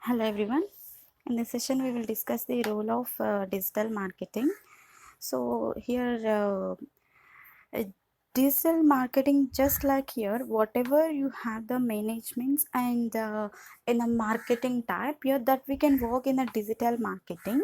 Hello everyone. In this session, we will discuss the role of digital marketing. So here, uh, digital marketing, just like here, whatever you have the managements and in a marketing type, here that we can work in a digital marketing.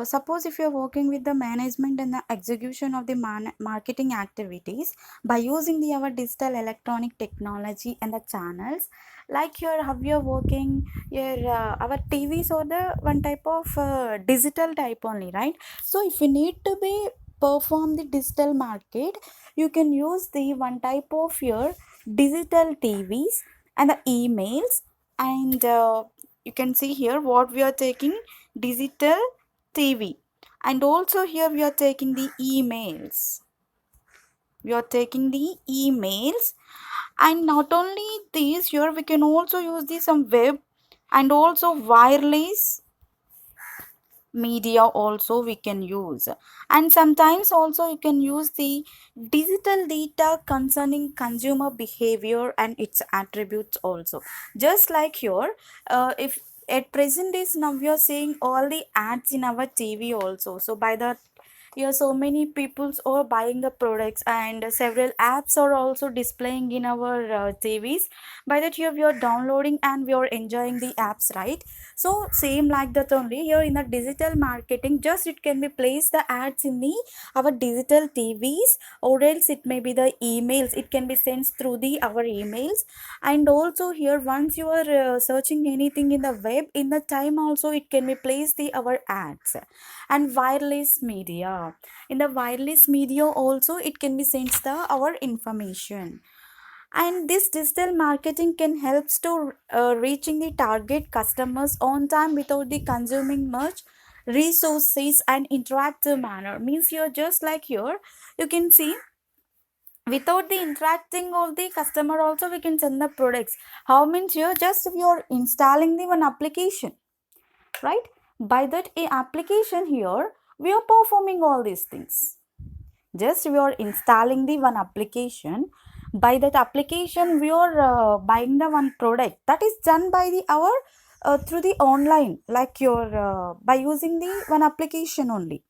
Suppose if you're working with the management and the execution of the marketing activities by using the our digital electronic technology and the channels, like here how you're working here, our TVs or the one type of digital type only, right? So if you need to be perform the digital market, you can use the one type of your digital TVs and the emails, and you can see here what we are taking digital TV, and also here we are taking the emails. We are taking the emails, and not only these, here we can also use the some web and also wireless media also we can use, and sometimes also you can use the digital data concerning consumer behavior and its attributes also. Just like here, if at present is now we are seeing all the ads in our TV also, so by the here so many people are buying the products, and several apps are also displaying in our TVs. By that here we are downloading and we are enjoying the apps, right? So same like that only here in the digital marketing, just it can be placed the ads in the our digital TVs, or else it may be the emails, it can be sent through the our emails. And also here once you are searching anything in the web, in the time also it can be placed the our ads. And wireless media, in the wireless media also it can be sent the our information. And this digital marketing can helps to reaching the target customers on time without the consuming much resources and interactive manner. Means you're just like here, you can see without the interacting of the customer also we can send the products. How means here just we are installing the one application, right? By that application here we are performing all these things. Just we are installing the one application. By that application we are buying the one product that is done by the our through the online, like your by using the one application only.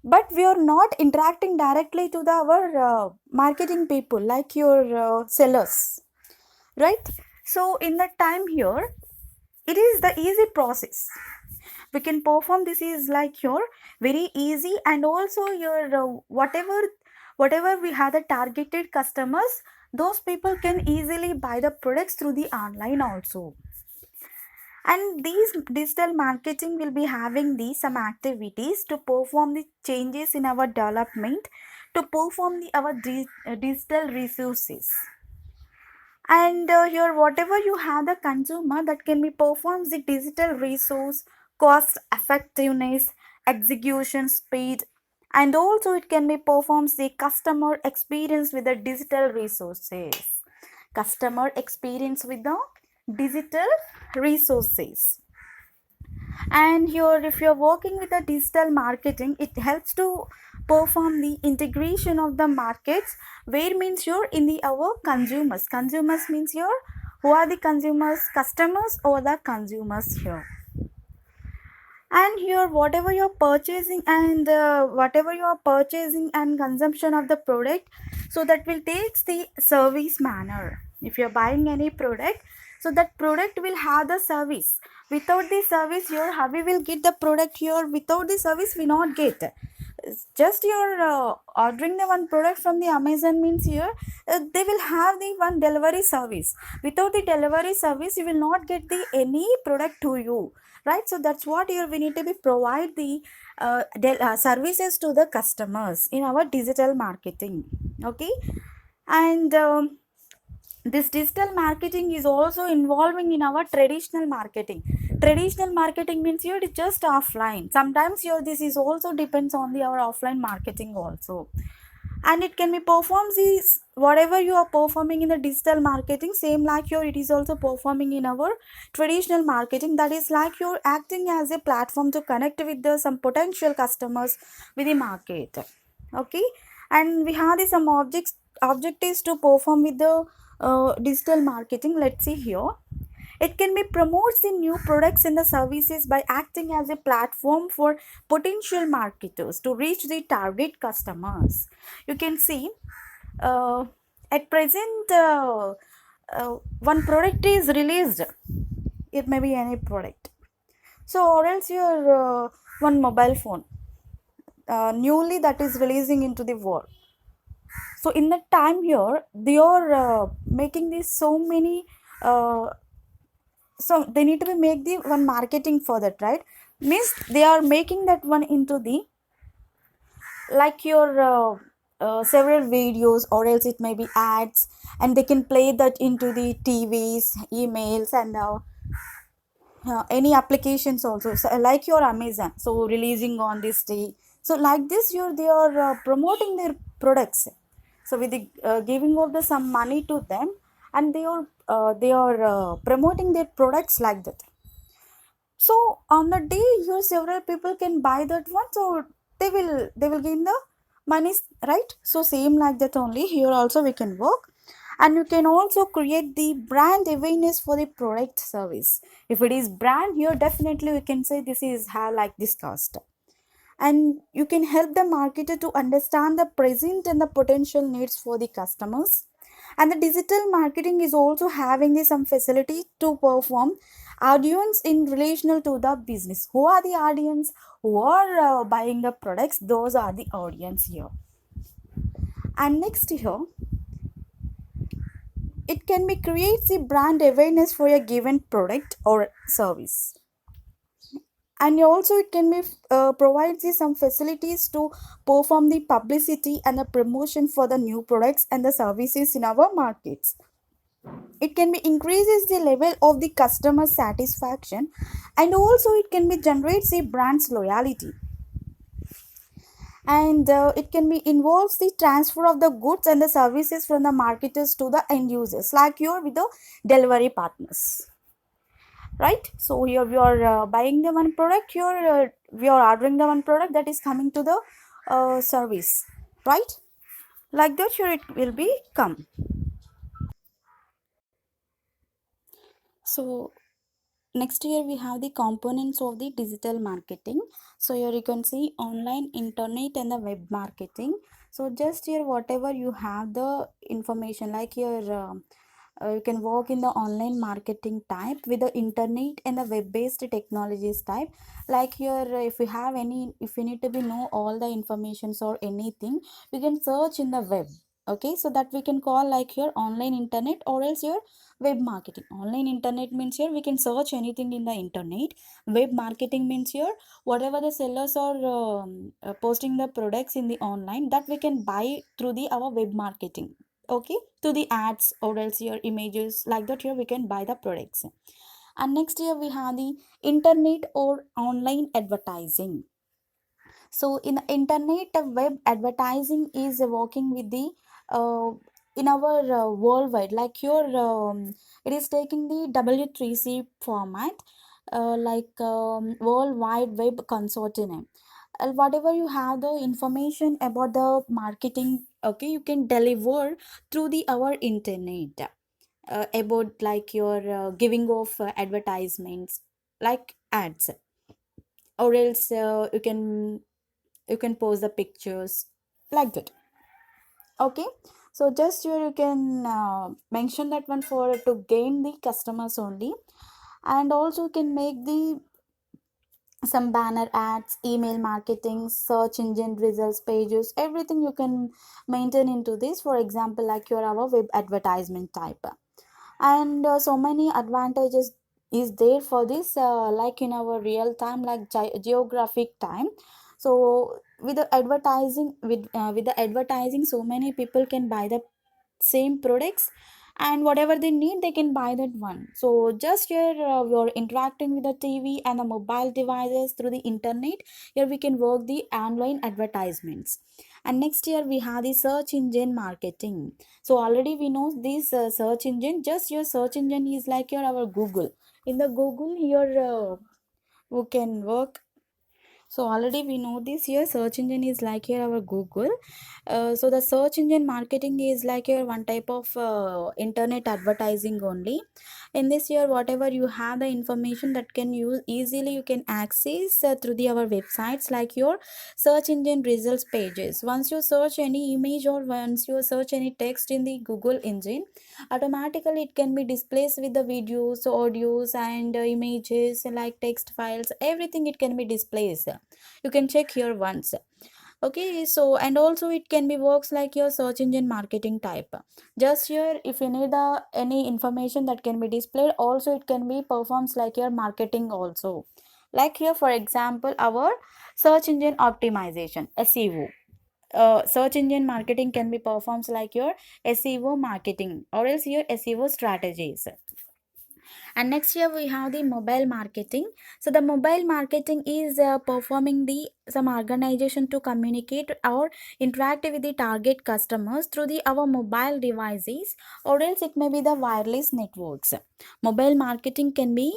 But we are not interacting directly to the our marketing people, like your sellers, right? So in that time here, it is the easy process we can perform. This is like your very easy, and also your whatever we have the targeted customers, those people can easily buy the products through the online also. And these digital marketing will be having these some activities to perform the changes in our development, to perform the our digital resources. And here whatever you have the consumer, that can be performs the digital resource, cost effectiveness, execution speed, and also it can be performs the customer experience with the digital resources. Customer experience with the digital resources. And here if you're working with a digital marketing, it helps to perform the integration of the markets, where means you're in the our consumers means here, who are the consumers, customers or the consumers here. And here whatever you're purchasing, and whatever you are purchasing and consumption of the product, so that will takes the service manner. If you're buying any product, so that product will have the service. Without the service here, how we will get the product here? Without the service we not get. Just you're ordering the one product from the Amazon means here, they will have the one delivery service. Without the delivery service you will not get the any product to you, right? So that's what here we need to be provide the services to the customers in our digital marketing. Okay. And this digital marketing is also involving in our traditional marketing. Traditional marketing means here it is just offline. Sometimes here this is also depends on the our offline marketing also. And it can be performs is whatever you are performing in the digital marketing, same like here it is also performing in our traditional marketing. That is like you're acting as a platform to connect with the some potential customers with the market. Okay. And we have the some objectives to perform with the digital marketing. Let's see here. It can be promotes the new products and the services by acting as a platform for potential marketers to reach the target customers. You can see uh, at present one product is released. It may be any product. So or else your one mobile phone newly that is releasing into the world. So in that time here they are making these so many uh, so they need to be make the one marketing for that, right? Means they are making that one into the like your several videos, or else it may be ads, and they can play that into the tvs, emails, and any applications also, so, like your amazon, so releasing on this day. So like this you're they are promoting their products, so with the giving of the some money to them, and they are promoting their products like that. So on the day here several people can buy that one, so they will gain the money, right? So same like that only here also we can work. And you can also create the brand awareness for the product service. If it is brand here, definitely we can say this is how like this cost. And you can help the marketer to understand the present and the potential needs for the customers. And the digital marketing is also having the some facility to perform audience in relational to the business. Who are the audience? Who are buying the products? Those are the audience here. And next here, it can be creates the brand awareness for a given product or service. And also it can be provides you some facilities to perform the publicity and the promotion for the new products and the services in our markets. It can be increases the level of the customer satisfaction, and also it can be generates the brand's loyalty. And it can be involves the transfer of the goods and the services from the marketers to the end users, like you're with the delivery partners, right? So here we are buying the one product, here we are ordering the one product that is coming to the service, right? Like that here it will be come. So next here we have the components of the digital marketing. So here you can see online, internet, and the web marketing. So just here whatever you have the information, like here you can work in the online marketing type with the internet and the web based technologies type. Like here if you have any, if you need to be know all the informations or anything, you can search in the web. Okay, so that we can call like here online internet, or else your web marketing. Online internet means here we can search anything in the internet. Web marketing means here whatever the sellers are posting the products in the online, that we can buy through the our web marketing. Okay, to the ads, or else your images, like that here we can buy the products. And next here we have the internet or online advertising. So in the internet, web advertising is working with the uh, in our worldwide, like your it is taking the W3C format, like World Wide Web Consortium. Whatever you have the information about the marketing, okay, you can deliver through the our internet, about like your giving of advertisements, like ads, or else you can post the pictures, like that. Okay, so just here you can mention that one for to gain the customers only. And also you can make the some banner ads, email marketing, search engine results pages, everything you can maintain into this. For example, like your our web advertisement type. And so many advantages is there for this, like in our real time, like geographic time. So with the advertising, with the advertising, so many people can buy the same products, and whatever they need they can buy that one. So just here you're interacting with the tv and the mobile devices through the internet. Here we can work the online advertisements. And next year we have the search engine marketing. So already we know this search engine, just your search engine is like your our google. In the google here we can work So already we know this here, search engine is like here our Google. So the search engine marketing is like here one type of internet advertising only. In this year, whatever you have the information that can use easily, you can access through the our websites like your search engine results pages. Once you search any image or once you search any text in the Google engine, automatically it can be displayed with the videos, audios, and images like text files, everything it can be displayed. You can check here once. Okay, so and also it can be works like your search engine marketing type. Just here, if you need the any information that can be displayed, also it can be performs like your marketing also. Like here, for example, our search engine optimization, SEO. Search engine marketing can be performs like your SEO marketing or else your SEO strategies. And next here we have the mobile marketing. So the mobile marketing is performing the some organization to communicate or interact with the target customers through the our mobile devices, or else it may be the wireless networks. Mobile marketing can be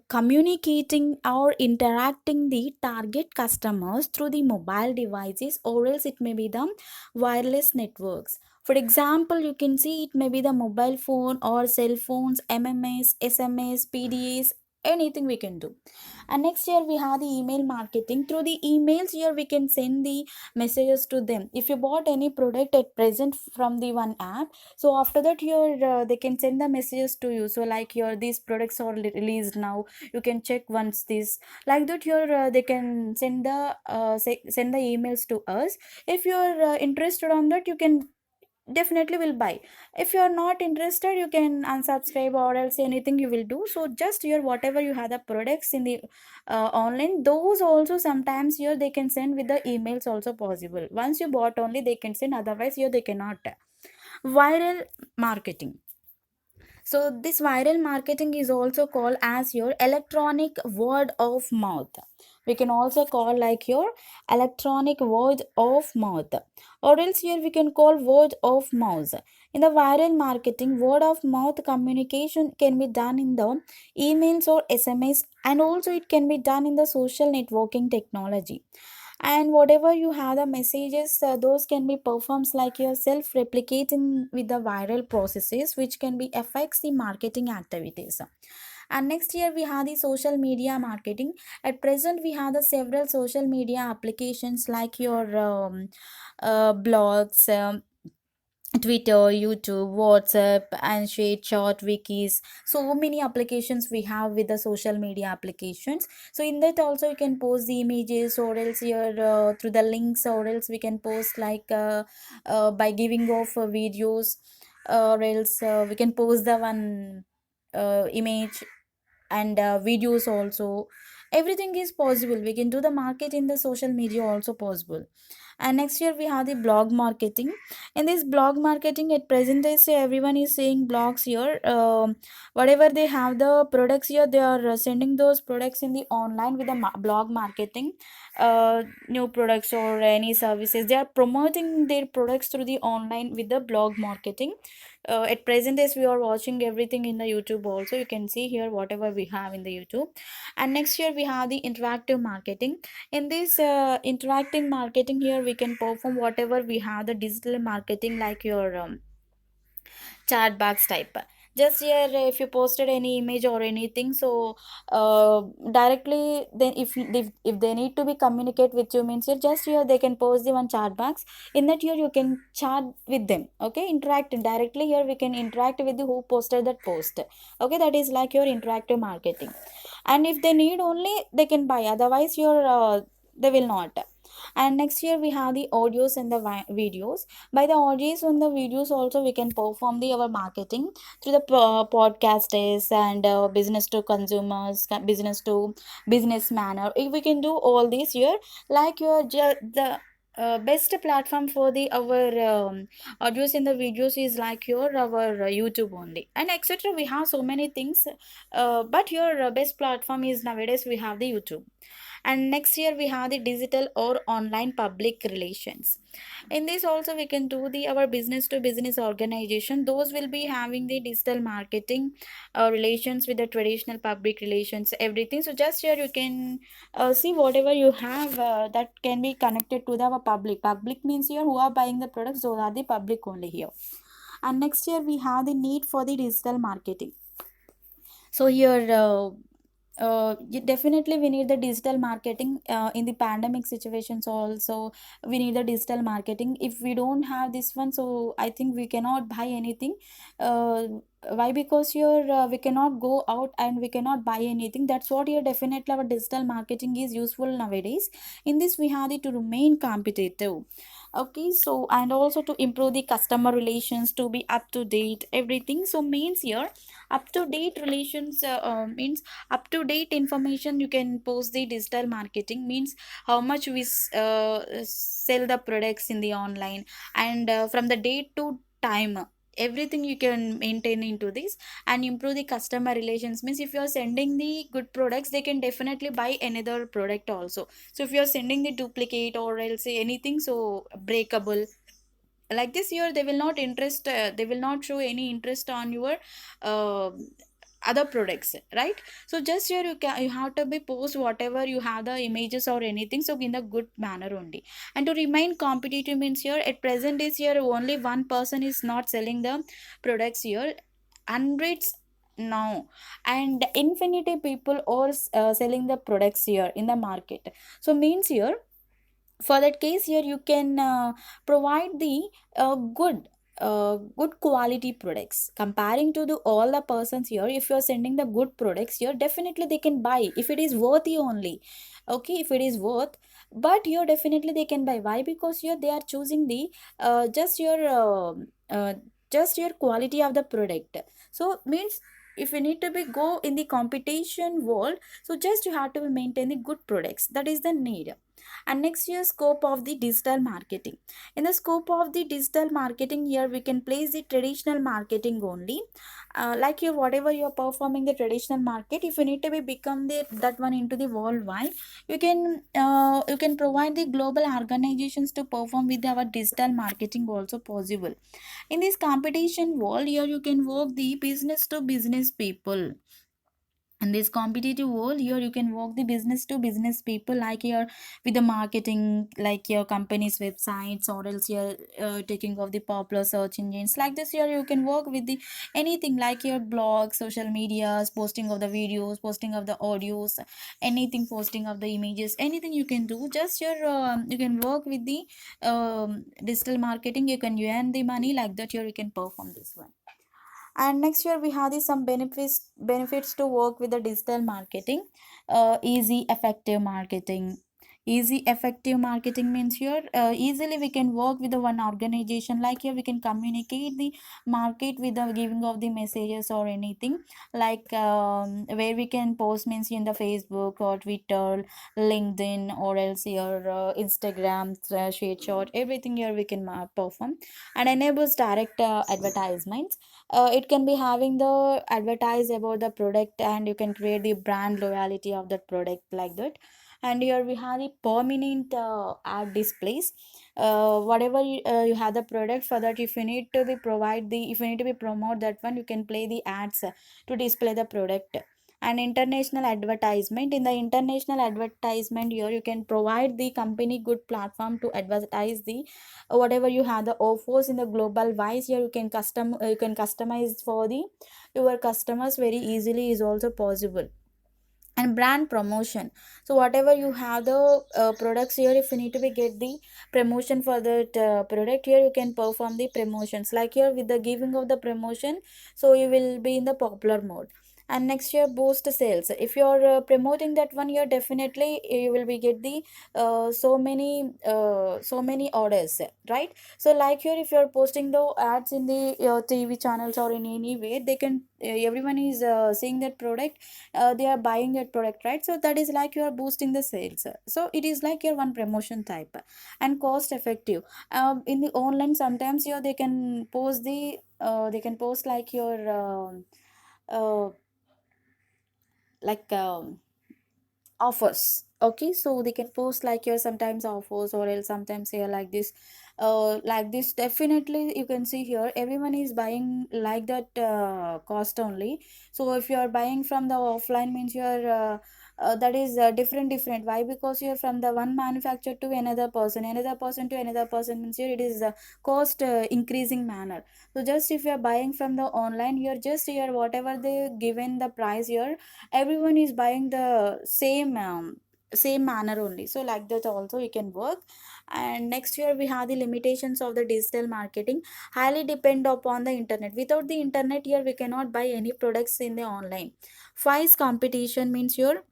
communicating or interacting the target customers through the mobile devices, or else it may be the wireless networks. For example, you can see it may be the mobile phone or cell phones, MMS, SMS, PDAs, anything we can do. And next here we have the email marketing. Through the emails here we can send the messages to them. If you bought any product at present from the one app, so after that here they can send the messages to you. So like your these products are released now. You can check once this. Like that here they can send the send the emails to us. If you are interested on that, you can definitely will buy. If you are not interested, you can unsubscribe or else anything you will do. So just here whatever you have the products in the online, those also sometimes here they can send with the emails also possible. Once you bought only they can send, otherwise here they cannot. Viral marketing. So this viral marketing is also called as your electronic word of mouth. We can also call like your electronic word of mouth, or else here we can call word of mouth. In the viral marketing, word of mouth communication can be done in the emails or SMS, and also it can be done in the social networking technology. And whatever you have the messages, those can be performs like your self replicating with the viral processes, which can be affects the marketing activities. And next here we have the social media marketing. At present we have the several social media applications like your blogs, Twitter, YouTube, WhatsApp, and short wikis. So many applications we have with the social media applications. So in that also you can post the images, or else your through the links, or else we can post like by giving off videos, or else we can post the one image and videos also. Everything is possible. We can do the market in the social media also possible. And next year we have the blog marketing. In this blog marketing, at present they say everyone is saying blogs here. Whatever they have the products here, they are sending those products in the online with the blog marketing. New products or any services, they are promoting their products through the online with the blog marketing. At present as we are watching everything in the YouTube also, you can see here whatever we have in the YouTube. And next year we have the interactive marketing. In this interactive marketing, here we can perform whatever we have the digital marketing like your chat box type. Just here if you posted any image or anything, so directly then if they need to be communicate with you, means here just here they can post the one chat box. In that here you can chat with them. Okay, interact directly. Here we can interact with the who posted that post. Okay, that is like your interactive marketing. And if they need only, they can buy, otherwise your they will not. And next here we have the audios and the videos. By the audios and the videos also we can perform the our marketing through the podcasters and business to consumers, business to business manner. If we can do all this here, like your the best platform for the our audios in the videos is like your our YouTube only, and etc. We have so many things, but your best platform is nowadays we have the YouTube. And next year we have the digital or online public relations. In this also we can do the our business to business organization, those will be having the digital marketing relations with the traditional public relations, everything. So just here you can see whatever you have that can be connected to the public means here who are buying the products, those are the public only here. And next year we have the need for the digital marketing. So here definitely we need the digital marketing in the pandemic situations also. We need the digital marketing. If we don't have this one, so I think we cannot buy anything. uh, why? Because here we cannot go out and we cannot buy anything. That's what here definitely our digital marketing is useful nowadays. In this we have it to remain competitive. Okay, so and also to improve the customer relations, to be up to date everything. So means here up to date relations means up to date information you can post the digital marketing, means how much we sell the products in the online, and from the date to time everything you can maintain into this. And improve the customer relations means if you are sending the good products, they can definitely buy another product also. So if you are sending the duplicate or else anything so breakable like this here, they will not interest, they will not show any interest on your uh, other products, right? So just here you have to be post whatever you have the images or anything, so in the good manner only. And to remain competitive means here at present is here only one person is not selling the products here, hundreds now, and infinity people are selling the products here in the market. So means here for that case here you can provide the good quality products comparing to the all the persons here. If you're sending the good products here, definitely they can buy if it is worthy only. Okay, if it is worth, but here definitely they can buy. Why? Because here they are choosing the uh, just your uh, uh, just your quality of the product. So means if you need to be go in the competition world, so just you have to maintain the good products, that is the need. And next year scope of the digital marketing. In the scope of the digital marketing here we can place the traditional marketing only. Like you whatever you're performing the traditional market, if you need to be become the that one into the worldwide, you can provide the global organizations to perform with our digital marketing also possible. In this competition world here you can work the business to business people. In this competitive world here you can work the business to business people, like your with the marketing, like your company's websites, or else you're taking of the popular search engines like this. Here you can work with the anything like your blog, social medias, posting of the videos, posting of the audios, anything, posting of the images, anything you can do. Just your you can work with the digital marketing, you can earn the money like that. Here you can perform this one. And next year we have the some benefits to work with the digital marketing. Easy effective marketing. Easy effective marketing means here easily we can work with the one organization, like here we can communicate the market with the giving of the messages or anything, like where we can post means in the Facebook or Twitter, LinkedIn, or else your Instagram, share everything here we can perform. And enables direct advertisements. It can be having the advertise about the product, and you can create the brand loyalty of that product like that. And here we have the permanent ad displays. Whatever you have the product, for that if you need to be provide the, if you need to be promote that one, you can play the ads to display the product. And international advertisement. In the international advertisement here you can provide the company good platform to advertise the whatever you have the offers in the global wise. Here you can customize for the your customers very easily is also possible. And brand promotion. So whatever you have the products here, if you need to be get the promotion for that product, here you can perform the promotions, like here with the giving of the promotion, so you will be in the popular mode. And next year boost sales. If you're promoting that one year, definitely you will be get the so many orders, right? So like here, if you're posting the ads in the TV channels or in any way, they can everyone is seeing that product, they are buying that product, right? So that is like you are boosting the sales. So it is like your one promotion type. And cost effective, in the online sometimes you they can post like your uh, like offers. Okay, so they can post like your sometimes offers, or else sometimes here like this. Definitely you can see here everyone is buying like that cost only. So if you are buying from the offline means you are that is different. Why? Because you're from the one manufacturer to another person to another person, means here it is cost increasing manner. So just if you're buying from the online, you're just here whatever they given the price here, everyone is buying the same manner only. So like that also you can work. And next here we have the limitations of the digital marketing. Highly depend upon the internet. Without the internet here we cannot buy any products in the online. Five competition, means your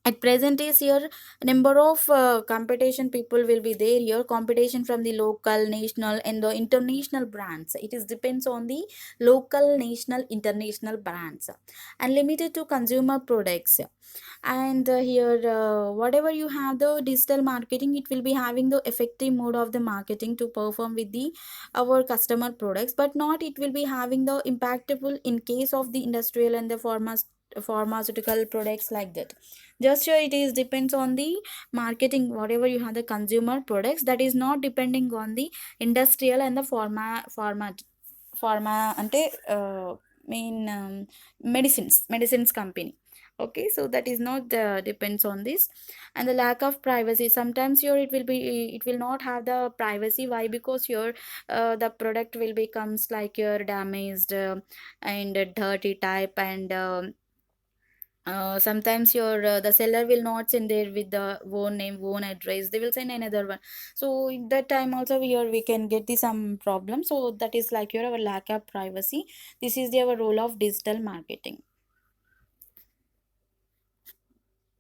at present is here number of competition people will be there here. Competition from the local, national and the international brands. It is depends on the local, national, international brands. And limited to consumer products. And here whatever you have the digital marketing, it will be having the effective mode of the marketing to perform with the our customer products, but not it will be having the impactful in case of the industrial and the pharmaceutical products, like that. Just here it is depends on the marketing. Whatever you have the consumer products, that is not depending on the industrial and the pharma ante mean medicines company. Okay, so that is not depends on this. And the lack of privacy, sometimes your it will not have the privacy. Why? Because your the product will becomes like your damaged and dirty type. And sometimes your the seller will not send there with the own name, own address, they will send another one. So in that time also here we can get the some problem. So that is like your our lack of privacy. This is the our role of digital marketing.